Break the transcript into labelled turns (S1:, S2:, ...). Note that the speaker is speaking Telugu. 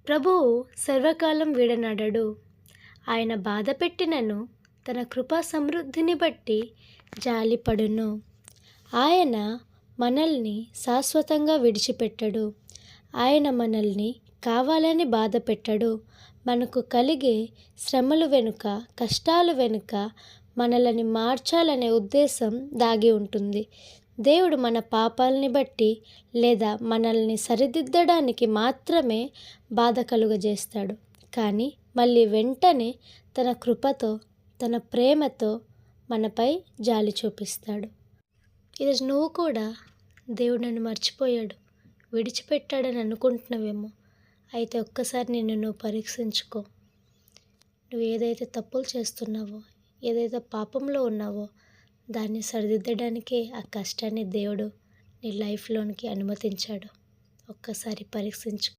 S1: ప్రభువు సర్వకాలం విడనాడడు. ఆయన బాధపెట్టినను తన కృపా సమృద్ధిని బట్టి జాలిపడును. ఆయన మనల్ని శాశ్వతంగా విడిచిపెట్టడు. ఆయన మనల్ని కావాలని బాధ పెట్టడు. మనకు కలిగే శ్రమలు వెనుక, కష్టాలు వెనుక మనల్ని మార్చాలనే ఉద్దేశం దాగి ఉంటుంది. దేవుడు మన పాపాలని బట్టి లేదా మనల్ని సరిదిద్దడానికి మాత్రమే బాధ కలుగజేస్తాడు. కానీ మళ్ళీ వెంటనే తన కృపతో, తన ప్రేమతో మనపై జాలి చూపిస్తాడు. ఈరోజు నువ్వు కూడా దేవుడు నన్ను మర్చిపోయాడు, విడిచిపెట్టాడని అనుకుంటున్నావేమో. అయితే ఒక్కసారి నువ్వు పరీక్షించుకో. నువ్వు ఏదైతే తప్పులు చేస్తున్నావో, ఏదైతే పాపంలో ఉన్నావో దాన్ని సరిదిద్దడానికే ఆ కష్టాన్ని దేవుడు నీ లైఫ్లోనికి అనుమతించాడు. ఒక్కసారి పరీక్షించుకో.